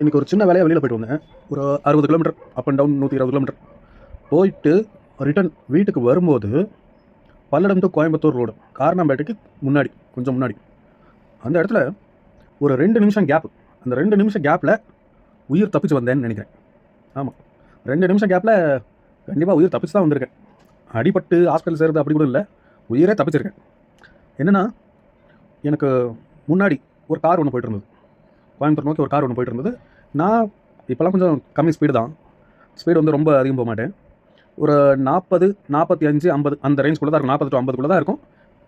இன்றைக்கி ஒரு சின்ன வேலையாக வெளியில் போய்ட்டு வந்தேன். ஒரு 60 kilometre up and down 120 kilometre போயிட்டு ரிட்டர்ன் வீட்டுக்கு வரும்போது பல்லடம் டு கோயம்புத்தூர் ரோடு காரணம்பேட்டைக்கு முன்னாடி கொஞ்சம் முன்னாடி அந்த இடத்துல ஒரு 2 நிமிஷம் கேப். அந்த 2 நிமிஷம் கேப்பில் உயிர் தப்பிச்சு வந்தேன்னு நினைக்கிறேன். ஆமாம், 2 நிமிஷம் கேப்பில் கண்டிப்பாக உயிர் தப்பிச்சு தான் வந்திருக்கேன். அடிபட்டு ஹாஸ்பிட்டல் சேர்றது அப்படி கூட இல்லை, உயிரே தப்பிச்சிருக்கேன். என்னென்னா, எனக்கு முன்னாடி ஒரு கார் ஒன்று போய்ட்டு இருந்தது. கோயம்புத்தூர் நோக்கி ஒரு கார் ஒன்று போய்ட்டு இருந்தது. நான் இப்போலாம் கொஞ்சம் கம்மி ஸ்பீடு தான், ஸ்பீடு வந்து ரொம்ப அதிகம் போக மாட்டேன். ஒரு 40, 45, 50 அந்த ரேஞ்சுக்குள்ளே தான் இருக்கும். 40 to 50 தான் இருக்கும்.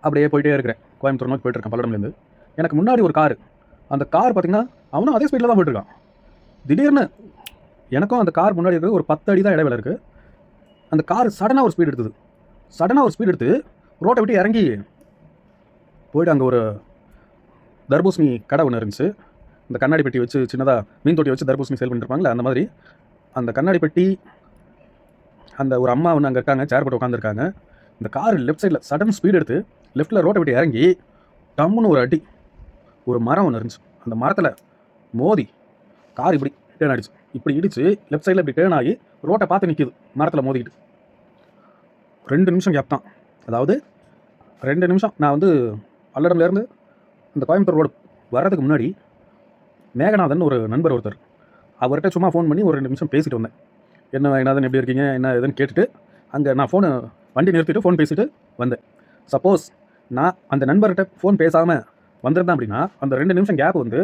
அப்படியே போயிட்டே இருக்கிறேன். கோயம்புத்தூர் நோக்கி போய்ட்டுருக்கேன் பல்லடம்லேருந்து. எனக்கு முன்னாடி ஒரு கார், அந்த கார் பார்த்திங்கன்னா அவனும் அதே ஸ்பீடில் தான் போய்ட்டுருக்கான். திடீர்னு எனக்கும் அந்த கார் முன்னாடி இருக்கிறது ஒரு 10 அடி தான் இடைவேளை இருக்குது. அந்த கார் சடனாக ஒரு ஸ்பீடு எடுத்தது. சடனாக ஒரு ஸ்பீடு எடுத்து ரோட்டை விட்டு இறங்கி போய்ட்டு அங்கே ஒரு தர்பூசணி கடை ஒன்று இருந்துச்சு. இந்த கண்ணாடி பெட்டி வச்சு சின்னதாக மீன் தொட்டி வச்சு தர்பூசணி சேல் பண்ணியிருப்பாங்களே அந்த மாதிரி அந்த கண்ணாடி பெட்டி, அந்த ஒரு அம்மா ஒன்று அங்கே இருக்காங்க, சேர் போட்டு உட்காந்துருக்காங்க. இந்த கார் லெஃப்ட் சைடில் சடன் ஸ்பீடு எடுத்து லெஃப்ட்டில் ரோட்டை விட்டு இறங்கி டம்முன்னு ஒரு அடி. ஒரு மரம் ஒன்று இருந்துச்சு, அந்த மரத்தில் மோதி கார் இப்படி டேர்ன் ஆகிடுச்சு. இப்படி இடிச்சு லெஃப்ட் சைடில் இப்படி டேர்ன் ஆகி ரோட்டை பார்த்து நிற்கிது, மரத்தில் மோதிக்கிட்டு. 2 நிமிஷம் கேப் தான். அதாவது 2 நிமிஷம். நான் வந்து பல்லடம்லேருந்து இந்த கோயம்புத்தூர் ரோடு வர்றதுக்கு முன்னாடி மேகநாதன் ஒரு நண்பர் ஒருத்தர், அவர்கிட்ட சும்மா ஃபோன் பண்ணி ஒரு 2 நிமிஷம் பேசிட்டு வந்தேன். என்ன மேகநாதன் எப்படி இருக்கீங்க என்ன எதுன்னு கேட்டுட்டு அங்கே நான் ஃபோனை வண்டி நிறுத்திட்டு ஃபோன் பேசிட்டு வந்தேன். சப்போஸ் நான் அந்த நண்பர்கிட்ட ஃபோன் பேசாமல் வந்திருந்தேன் அப்படின்னா அந்த 2 நிமிஷம் கேப் வந்து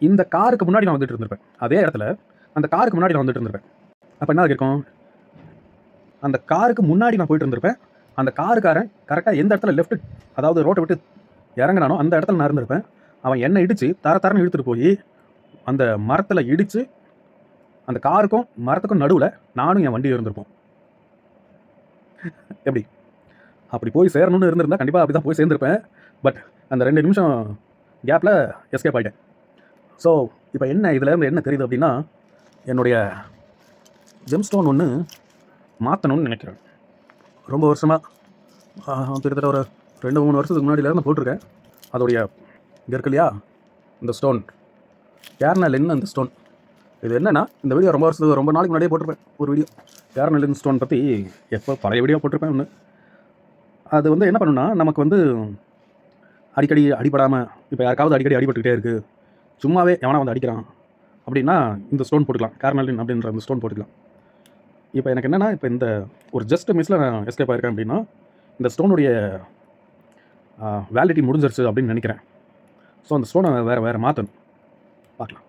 இந்த காருக்கு முன்னாடி நான் வந்துட்டு இருந்திருப்பேன். அதே இடத்துல அந்த காருக்கு முன்னாடி நான் வந்துட்டு இருந்திருப்பேன். அப்போ என்ன இருக்கும், அந்த காருக்கு முன்னாடி நான் போயிட்டு இருந்திருப்பேன். அந்த காருக்காரன் கரெக்டாக எந்த இடத்துல லெஃப்ட், அதாவது ரோட்டை விட்டு இறங்கினானோ அந்த இடத்துல நான் இருந்திருப்பேன். அவன் என்னை இடித்து தரன்னு இழுத்துட்டு போய் அந்த மரத்தில் இடித்து அந்த காருக்கும் மரத்துக்கும் நடுவில் நானும் என் வண்டி இருந்திருப்போம். எப்படி அப்படி போய் சேரணும்னு இருந்திருந்தால் கண்டிப்பாக அப்படி தான் போய் சேர்ந்துருப்பேன். பட் அந்த 2 நிமிஷம் கேப்பில் எஸ்கேப் ஆகிட்டேன். ஸோ இப்போ என்ன இதில் என்ன தெரியுது அப்படின்னா, என்னுடைய ஜெம்ஸ்டோன் ஒன்று மாற்றணும்னு நினைக்கிறேன். ரொம்ப வருஷமாக கிட்டத்தட்ட ஒரு 2-3 வருஷத்துக்கு முன்னாடியிலேருந்து போட்டிருக்கேன். அதோடைய இங்கே இருக்கு இல்லையா இந்த ஸ்டோன், கேர்னலின் அந்த ஸ்டோன். இது என்னென்னா, இந்த வீடியோ ரொம்ப நாளைக்கு முன்னாடியே போட்டிருப்பேன் ஒரு வீடியோ. கேர்னலின் ஸ்டோன் பற்றி எப்போ பழைய வீடியோ போட்டிருப்பேன் ஒன்று. அது வந்து என்ன பண்ணுன்னா, நமக்கு வந்து அடிக்கடி அடிபடாமல், இப்போ யாருக்காவது அடிக்கடி அடிபட்டுக்கிட்டே இருக்குது, சும்மாவே எவனா வந்து அடிக்கிறான் அப்படின்னா இந்த ஸ்டோன் போட்டுக்கலாம். கேர்னலின் அப்படின்ற அந்த ஸ்டோன் போட்டுக்கலாம். இப்போ எனக்கு என்னென்னா, இப்போ இந்த ஒரு ஜஸ்ட் மிஸ்ஸில் நான் எஸ்கேப் ஆகிருக்கேன் அப்படின்னா இந்த ஸ்டோனுடைய வேலிடிட்டி முடிஞ்சிருச்சு அப்படின்னு நினைக்கிறேன். ஸோ அந்த ஸ்டோனை வேறு மாற்றணும், பார்க்கலாம்.